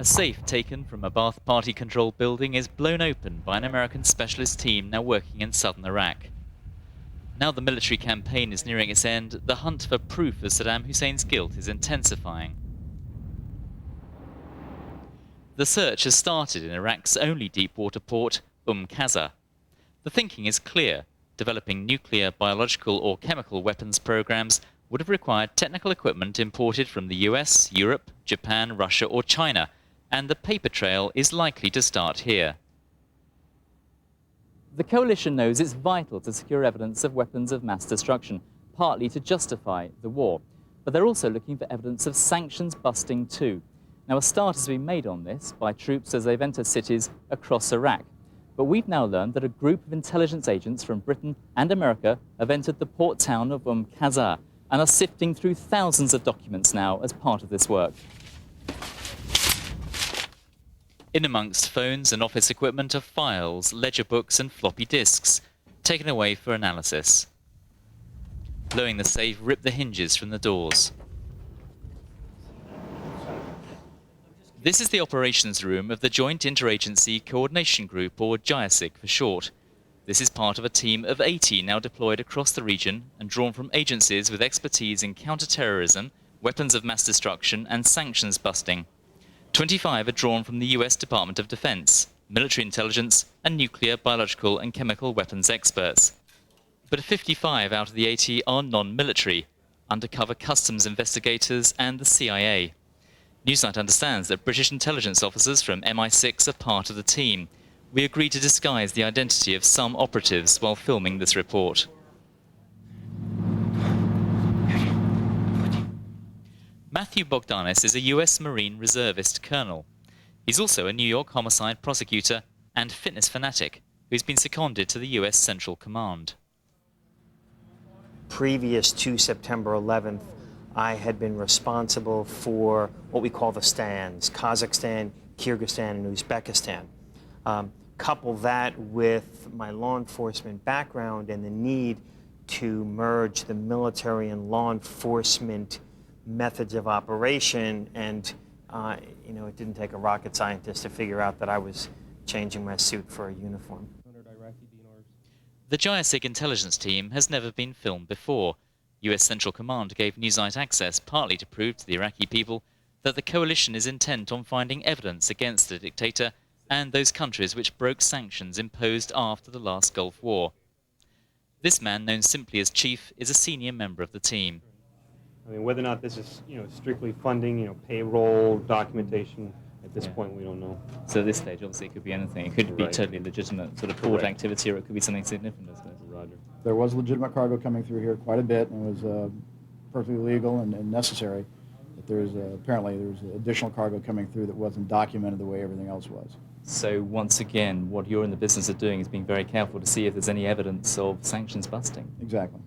A safe taken from a Ba'ath Party-controlled building is blown open by an American specialist team now working in southern Iraq. Now the military campaign is nearing its end, the hunt for proof of Saddam Hussein's guilt is intensifying. The search has started in Iraq's only deep-water port, Qasr. The thinking is clear. Developing nuclear, biological or chemical weapons programs would have required technical equipment imported from the US, Europe, Japan, Russia or China, and the paper trail is likely to start here. The coalition knows it's vital to secure evidence of weapons of mass destruction, partly to justify the war. But they're also looking for evidence of sanctions busting too. Now, a start has been made on this by troops as they've entered cities across Iraq. But we've now learned that a group of intelligence agents from Britain and America have entered the port town of Qasr and are sifting through thousands of documents now as part of this work. In amongst phones and office equipment are files, ledger books and floppy disks, taken away for analysis. Blowing the safe ripped the hinges from the doors. This is the operations room of the Joint Interagency Coordination Group, or JIASIC for short. This is part of a team of 80 now deployed across the region and drawn from agencies with expertise in counter-terrorism, weapons of mass destruction and sanctions busting. 25 are drawn from the US Department of Defense, military intelligence and nuclear, biological and chemical weapons experts. But 55 out of the 80 are non-military, undercover customs investigators and the CIA. Newsnight understands that British intelligence officers from MI6 are part of the team. We agreed to disguise the identity of some operatives while filming this report. Matthew Bogdanis is a US Marine reservist colonel. He's also a New York homicide prosecutor and fitness fanatic who's been seconded to the US Central Command. Previous to September 11th, I had been responsible for what we call the stands, Kazakhstan, Kyrgyzstan, and Uzbekistan. Couple that with my law enforcement background and the need to merge the military and law enforcement methods of operation, and it didn't take a rocket scientist to figure out that I was changing my suit for a uniform. The JIASIC intelligence team has never been filmed before. US Central Command gave Newsnight access partly to prove to the Iraqi people that the coalition is intent on finding evidence against the dictator and those countries which broke sanctions imposed after the last Gulf War. This man, known simply as Chief, is a senior member of the team. I mean, whether or not this is, strictly funding, payroll, documentation, at this point we don't know. So at this stage, obviously, it could be anything. It could be totally legitimate sort of port activity, or it could be something significant, I suppose. Roger. There was legitimate cargo coming through here quite a bit, and it was perfectly legal and necessary. But apparently there's additional cargo coming through that wasn't documented the way everything else was. So once again, what you're in the business of doing is being very careful to see if there's any evidence of sanctions busting. Exactly.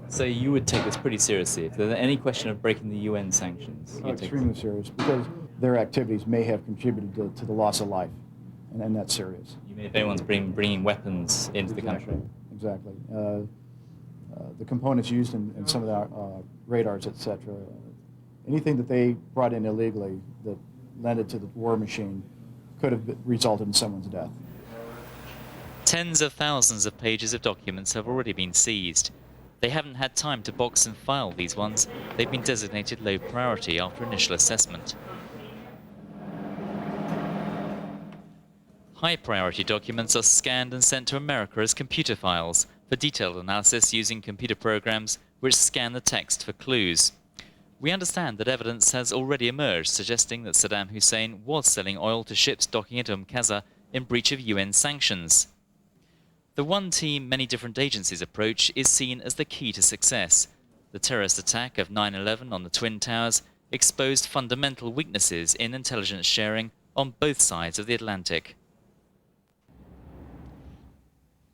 So you would take this pretty seriously. If there's any question of breaking the UN sanctions, extremely serious, because their activities may have contributed to the loss of life, and that's serious. You mean if anyone's bringing weapons into the country? Exactly. The components used in some of the radars, etc., anything that they brought in illegally that led to the war machine could have resulted in someone's death. Tens of thousands of pages of documents have already been seized. They haven't had time to box and file these ones. They've been designated low priority after initial assessment. High priority documents are scanned and sent to America as computer files for detailed analysis using computer programs which scan the text for clues. We understand that evidence has already emerged suggesting that Saddam Hussein was selling oil to ships docking at Qasr in breach of UN sanctions. The one team, many different agencies approach is seen as the key to success. The terrorist attack of 9/11 on the Twin Towers exposed fundamental weaknesses in intelligence sharing on both sides of the Atlantic.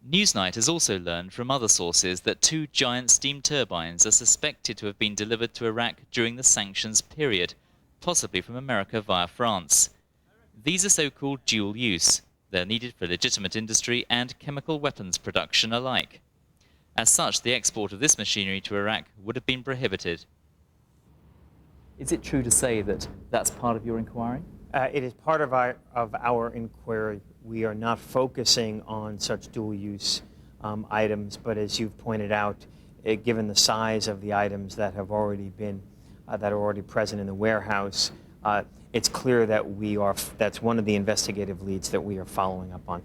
Newsnight has also learned from other sources that 2 giant steam turbines are suspected to have been delivered to Iraq during the sanctions period, possibly from America via France. These are so-called dual use. They're needed for legitimate industry and chemical weapons production alike. As such, the export of this machinery to Iraq would have been prohibited. Is it true to say that that's part of your inquiry? It is part of our inquiry. We are not focusing on such dual-use items, but as you've pointed out, given the size of the items that have already been that are already present in the warehouse, it's clear that that's one of the investigative leads that we are following up on.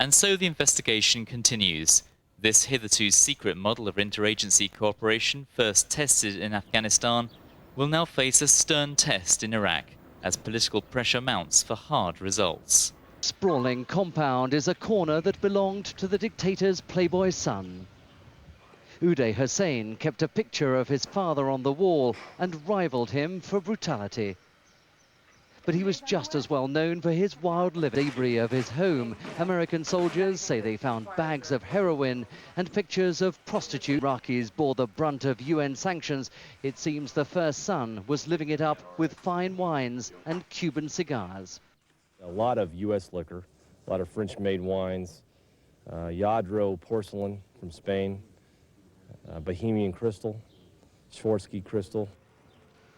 And so the investigation continues. This hitherto secret model of interagency cooperation, first tested in Afghanistan, will now face a stern test in Iraq as political pressure mounts for hard results. Sprawling compound is a corner that belonged to the dictator's playboy son. Uday Hussein kept a picture of his father on the wall and rivaled him for brutality. But he was just as well known for his wild living. Debris of his home, American soldiers say they found bags of heroin and pictures of prostitute. Iraqis bore the brunt of UN sanctions. It seems the first son was living it up with fine wines and Cuban cigars. A lot of U.S. liquor, a lot of French-made wines, Yadro porcelain from Spain, Bohemian crystal, Swarovski crystal.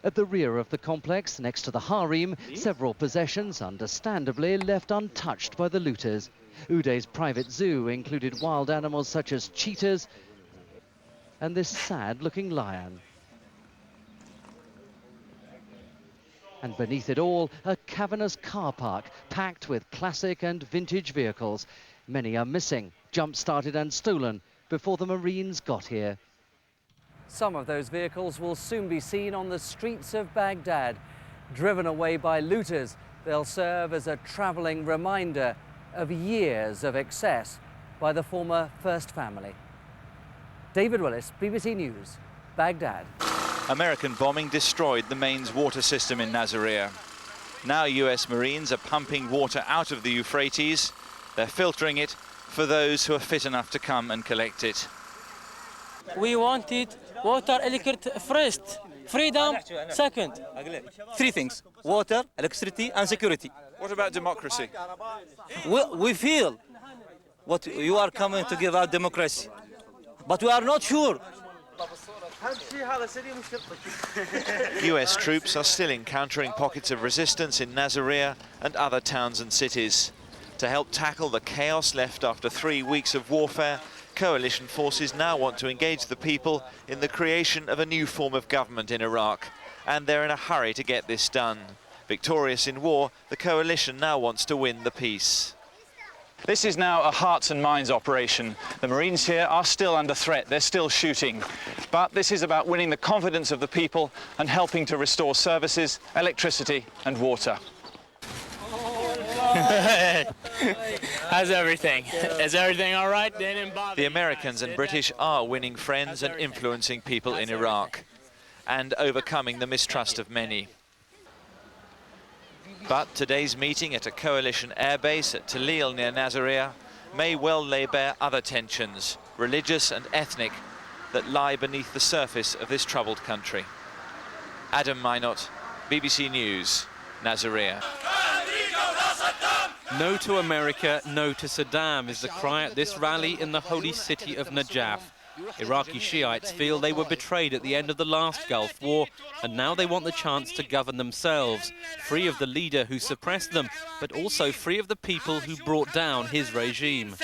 At the rear of the complex, next to the harem, several possessions, understandably, left untouched by the looters. Uday's private zoo included wild animals such as cheetahs and this sad-looking lion. And beneath it all, a cavernous car park packed with classic and vintage vehicles. Many are missing, jump-started and stolen before the Marines got here. Some of those vehicles will soon be seen on the streets of Baghdad. Driven away by looters, they'll serve as a travelling reminder of years of excess by the former First Family. David Willis, BBC News, Baghdad. American bombing destroyed the mains water system in Nasiriyah. Now US Marines are pumping water out of the Euphrates. They're filtering it for those who are fit enough to come and collect it. We wanted water, electricity first, freedom second. Three things: water, electricity, and security. What about democracy? We feel what you are coming to give out democracy, but we are not sure. US troops are still encountering pockets of resistance in Nasiriyah and other towns and cities. To help tackle the chaos left after 3 weeks of warfare, coalition forces now want to engage the people in the creation of a new form of government in Iraq, and they're in a hurry to get this done. Victorious in war, the coalition now wants to win the peace. This is now a hearts and minds operation. The Marines here are still under threat, they're still shooting. But this is about winning the confidence of the people and helping to restore services, electricity and water. How's everything? Is everything all right? They didn't bother. The Americans and British are winning friends and influencing people in Iraq and overcoming the mistrust of many. But today's meeting at a coalition airbase at Talil near Nasiriyah may well lay bare other tensions, religious and ethnic, that lie beneath the surface of this troubled country. Adam Minot, BBC News, Nasiriyah. No to America, no to Saddam is the cry at this rally in the holy city of Najaf. Iraqi Shiites feel they were betrayed at the end of the last Gulf War, and now they want the chance to govern themselves, free of the leader who suppressed them, but also free of the people who brought down his regime.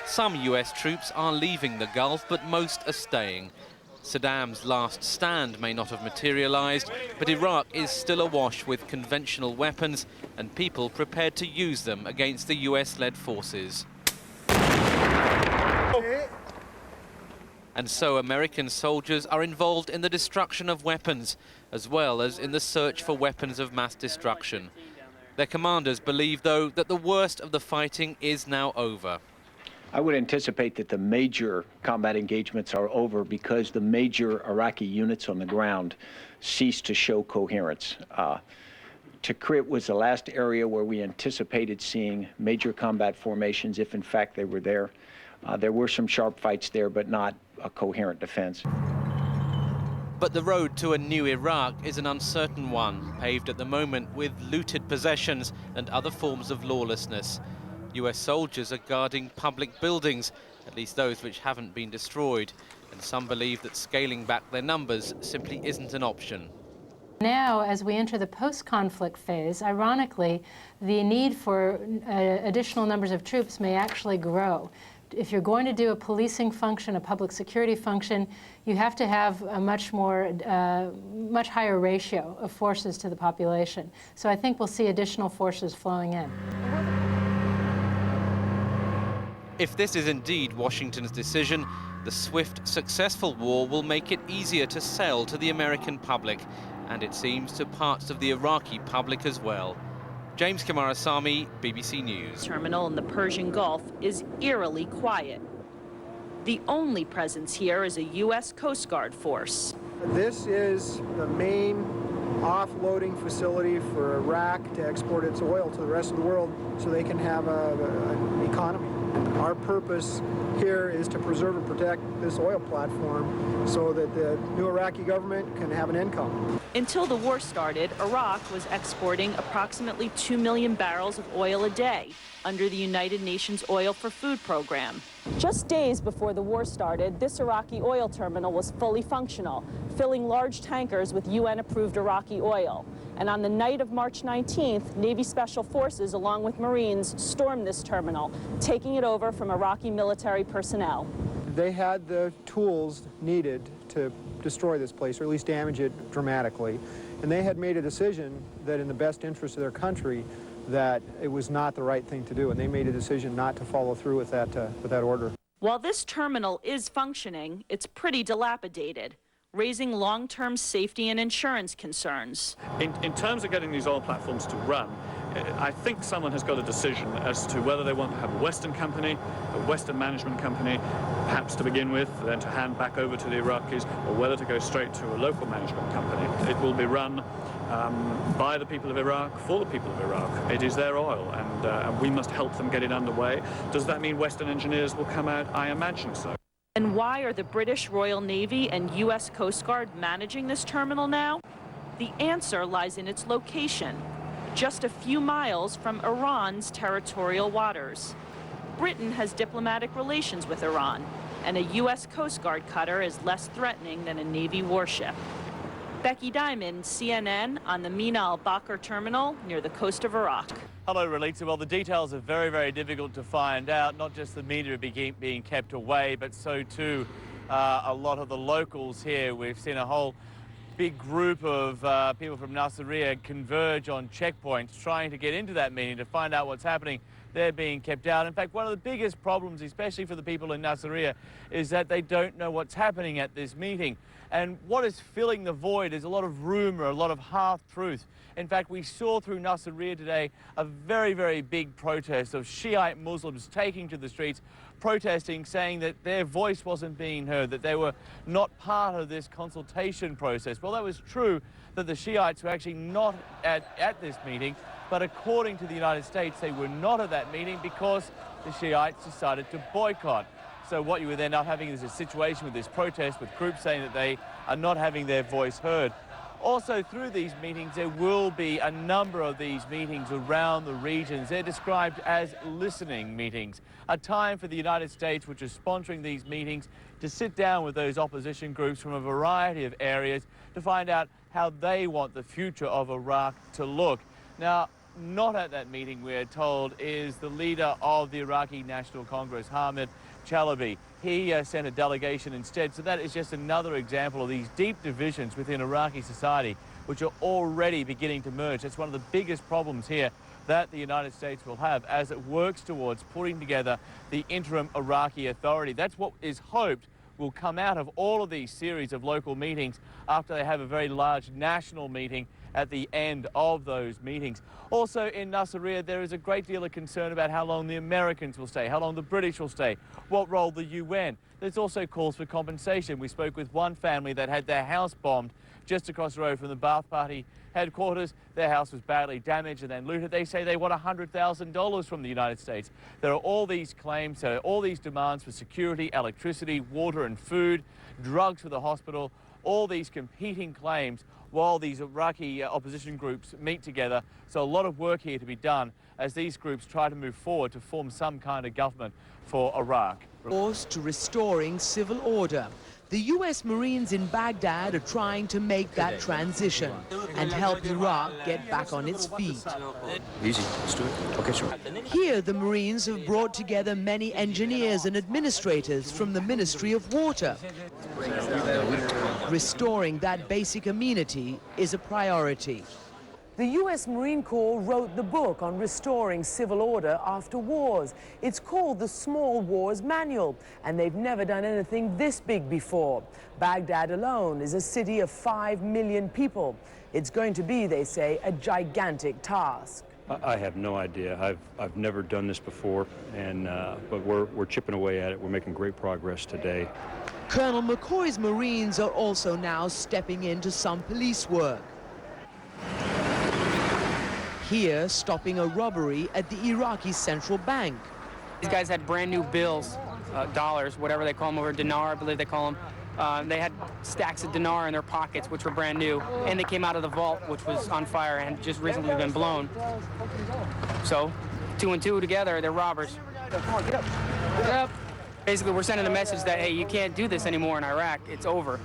Some US troops are leaving the Gulf, but most are staying. Saddam's last stand may not have materialized, but Iraq is still awash with conventional weapons and people prepared to use them against the US-led forces. And so American soldiers are involved in the destruction of weapons, as well as in the search for weapons of mass destruction. Their commanders believe, though, that the worst of the fighting is now over. I would anticipate that the major combat engagements are over because the major Iraqi units on the ground ceased to show coherence. Tikrit was the last area where we anticipated seeing major combat formations, if in fact they were there. There were some sharp fights there, but not a coherent defense. But the road to a new Iraq is an uncertain one, paved at the moment with looted possessions and other forms of lawlessness. US soldiers are guarding public buildings, at least those which haven't been destroyed. And some believe that scaling back their numbers simply isn't an option. Now, as we enter the post-conflict phase, ironically, the need for additional numbers of troops may actually grow. If you're going to do a policing function, a public security function, you have to have a much higher ratio of forces to the population. So I think we'll see additional forces flowing in. If this is indeed Washington's decision, the swift, successful war will make it easier to sell to the American public, and it seems to parts of the Iraqi public as well. James Kamarasamy, BBC News. Terminal in the Persian Gulf is eerily quiet. The only presence here is a U.S. Coast Guard force. This is the main offloading facility for Iraq to export its oil to the rest of the world so they can have an economy. Our purpose here is to preserve and protect this oil platform so that the new Iraqi government can have an income. Until the war started, Iraq was exporting approximately 2 million barrels of oil a day under the United Nations Oil for Food program. Just days before the war started, this Iraqi oil terminal was fully functional, filling large tankers with UN-approved Iraqi oil. And on the night of March 19th, Navy Special Forces, along with Marines, stormed this terminal, taking it over from Iraqi military personnel. They had the tools needed to destroy this place, or at least damage it dramatically. And they had made a decision that in the best interest of their country, that it was not the right thing to do. And they made a decision not to follow through with that order. While this terminal is functioning, it's pretty dilapidated, raising long-term safety and insurance concerns. In terms of getting these oil platforms to run, I think someone has got a decision as to whether they want to have a Western company, a Western management company, perhaps to begin with, then to hand back over to the Iraqis, or whether to go straight to a local management company. It will be run by the people of Iraq, for the people of Iraq. It is their oil, and we must help them get it underway. Does that mean Western engineers will come out? I imagine so. And why are the British Royal Navy and U.S. Coast Guard managing this terminal now? The answer lies in its location, just a few miles from Iran's territorial waters. Britain has diplomatic relations with Iran, and a U.S. Coast Guard cutter is less threatening than a Navy warship. Becky Diamond, CNN, on the Mina al-Bakr terminal near the coast of Iraq. Hello, Relita. Well, the details are very, very difficult to find out. Not just the media being kept away, but so too a lot of the locals here. We've seen a whole big group of people from Nasiriyah converge on checkpoints trying to get into that meeting to find out what's happening. They're being kept out. In fact, one of the biggest problems, especially for the people in Nasiriyah, is that they don't know what's happening at this meeting. And what is filling the void is a lot of rumor, a lot of half-truth. In fact, we saw through Nasiriyah today a very, very big protest of Shiite Muslims taking to the streets, protesting, saying that their voice wasn't being heard, that they were not part of this consultation process. Well, that was true that the Shiites were actually not at this meeting, but according to the United States, they were not at that meeting because the Shiites decided to boycott. So what you would end up having is a situation with this protest with groups saying that they are not having their voice heard. Also, through these meetings, there will be a number of these meetings around the regions. They're described as listening meetings, a time for the United States, which is sponsoring these meetings, to sit down with those opposition groups from a variety of areas to find out how they want the future of Iraq to look. Now, not at that meeting, we're told, is the leader of the Iraqi National Congress, Hamid Chalabi. He sent a delegation instead. So that is just another example of these deep divisions within Iraqi society, which are already beginning to merge. That's one of the biggest problems here that the United States will have as it works towards putting together the interim Iraqi authority. That's what is hoped will come out of all of these series of local meetings after they have a very large national meeting at the end of those meetings. Also in Nasiriyah, there is a great deal of concern about how long the Americans will stay, how long the British will stay, what role the UN. There's also calls for compensation. We spoke with one family that had their house bombed just across the road from the Ba'ath Party headquarters. Their house was badly damaged and then looted. They say they want $100,000 from the United States. There are all these claims, all these demands for security, electricity, water and food, drugs for the hospital, all these competing claims while these Iraqi opposition groups meet together. So a lot of work here to be done as these groups try to move forward to form some kind of government for Iraq. To restoring civil order. The U.S. Marines in Baghdad are trying to make that transition and help Iraq get back on its feet. Easy, let's do it. Okay, sure. Here, the Marines have brought together many engineers and administrators from the Ministry of Water. Restoring that basic amenity is a priority. The U.S. Marine Corps wrote the book on restoring civil order after wars. It's called the Small Wars Manual, and they've never done anything this big before. Baghdad alone is a city of 5 million people. It's going to be, they say, a gigantic task. I have no idea. I've never done this before, and but we're chipping away at it. We're making great progress today. Colonel McCoy's Marines are also now stepping into some police work. Here, stopping a robbery at the Iraqi central bank. These guys had brand new bills, dollars, whatever they call them over, dinar, I believe they call them. They had stacks of dinar in their pockets, which were brand new, and they came out of the vault, which was on fire and just recently been blown. So, 2 and 2 together, they're robbers. Come on, get up. Get up. Basically, we're sending a message that, hey, you can't do this anymore in Iraq. It's over.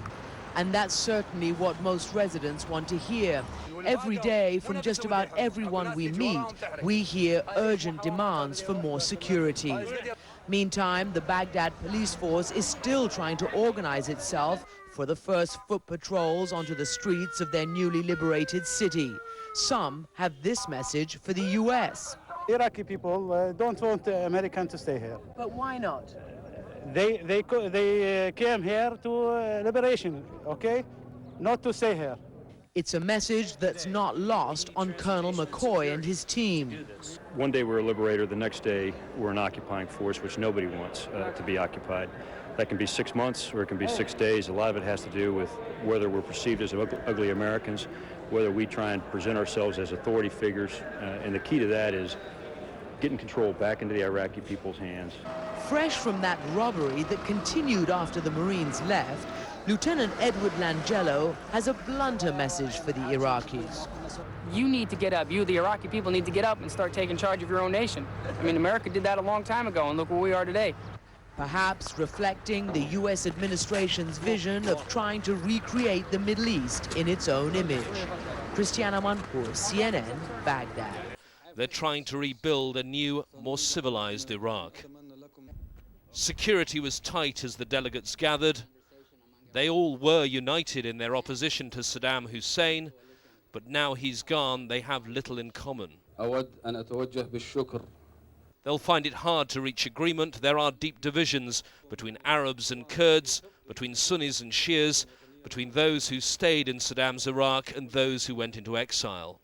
And that's certainly what most residents want to hear. Every day, from just about everyone we meet, we hear urgent demands for more security. Meantime, the Baghdad police force is still trying to organize itself for the first foot patrols onto the streets of their newly liberated city. Some have this message for the U.S. Iraqi people don't want Americans to stay here. But why not? They came here to liberation, okay? Not to stay here. It's a message that's not lost on Colonel McCoy and his team. One day we're a liberator, the next day we're an occupying force, which nobody wants to be occupied. That can be 6 months or it can be 6 days. A lot of it has to do with whether we're perceived as ugly Americans, whether we try and present ourselves as authority figures, and the key to that is getting control back into the Iraqi people's hands. Fresh from that robbery that continued after the Marines left, Lieutenant Edward Langelo has a blunter message for the Iraqis. You need to get up. You, the Iraqi people, need to get up and start taking charge of your own nation. I mean, America did that a long time ago, and look where we are today. Perhaps reflecting the U.S. administration's vision of trying to recreate the Middle East in its own image. Christiana Manpour, CNN, Baghdad. They're trying to rebuild a new, more civilized Iraq. Security was tight as the delegates gathered. They all were united in their opposition to Saddam Hussein, but now he's gone, they have little in common. They'll find it hard to reach agreement. There are deep divisions between Arabs and Kurds, between Sunnis and Shias, between those who stayed in Saddam's Iraq and those who went into exile.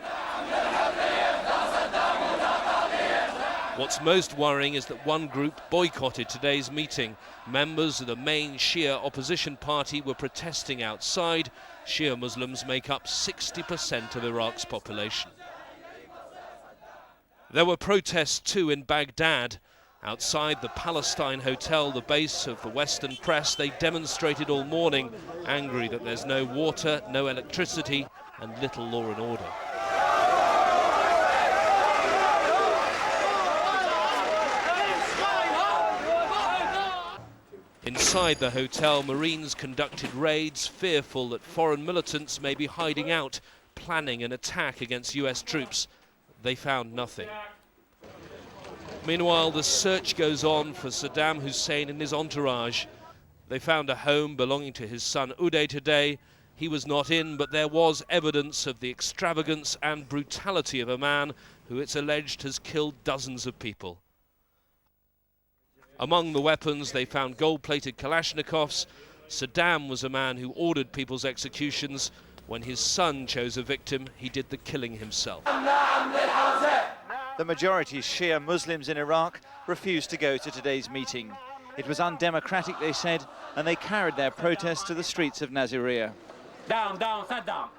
What's most worrying is that one group boycotted today's meeting. Members of the main Shia opposition party were protesting outside. Shia Muslims make up 60% of Iraq's population. There were protests too in Baghdad. Outside the Palestine Hotel, the base of the Western press, they demonstrated all morning, angry that there's no water, no electricity, and little law and order. Inside the hotel, Marines conducted raids, fearful that foreign militants may be hiding out, planning an attack against US troops. They found nothing. Meanwhile, the search goes on for Saddam Hussein and his entourage. They found a home belonging to his son Uday today. He was not in, but there was evidence of the extravagance and brutality of a man who it's alleged has killed dozens of people. Among the weapons, they found gold-plated Kalashnikovs. Saddam was a man who ordered people's executions. When his son chose a victim, he did the killing himself. The majority Shia Muslims in Iraq refused to go to today's meeting. It was undemocratic, they said, and they carried their protest to the streets of Nasiriyah. Down, down, Saddam.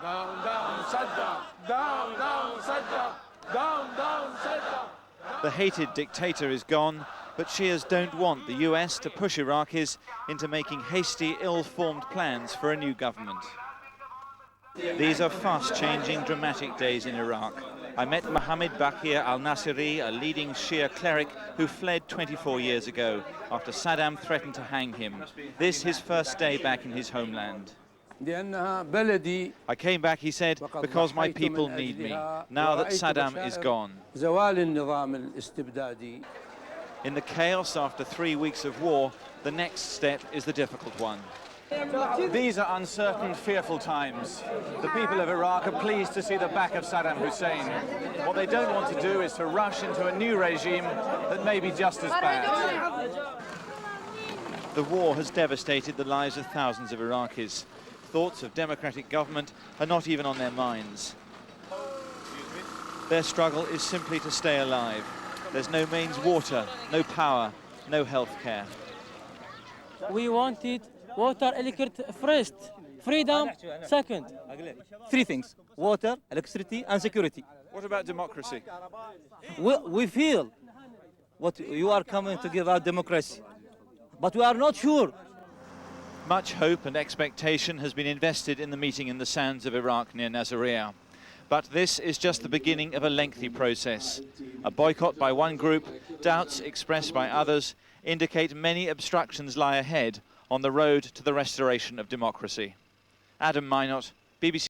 Down, down, Saddam. Down, down, Saddam. Down, down, Saddam. The hated dictator is gone, but Shias don't want the US to push Iraqis into making hasty, ill-formed plans for a new government. These are fast-changing, dramatic days in Iraq, I met Mohammed Bakir al-Nasiri, a leading Shia cleric who fled 24 years ago after Saddam threatened to hang him. This his first day back in his homeland. I came back, he said, because my people need me, now that Saddam is gone. In the chaos after 3 weeks of war, the next step is the difficult one. These are uncertain, fearful times. The people of Iraq are pleased to see the back of Saddam Hussein. What they don't want to do is to rush into a new regime that may be just as bad. The war has devastated the lives of thousands of Iraqis. Thoughts of democratic government are not even on their minds. Their struggle is simply to stay alive. There's no mains water, no power, no health care. We wanted water, electricity first, freedom second. Three things: water, electricity, and security. What about democracy? We feel what you are coming to give out democracy, but we are not sure. Much hope and expectation has been invested in the meeting in the sands of Iraq near Nasiriyah. But this is just the beginning of a lengthy process. A boycott by one group, doubts expressed by others, indicate many obstructions lie ahead on the road to the restoration of democracy. Adam Minot, BBC.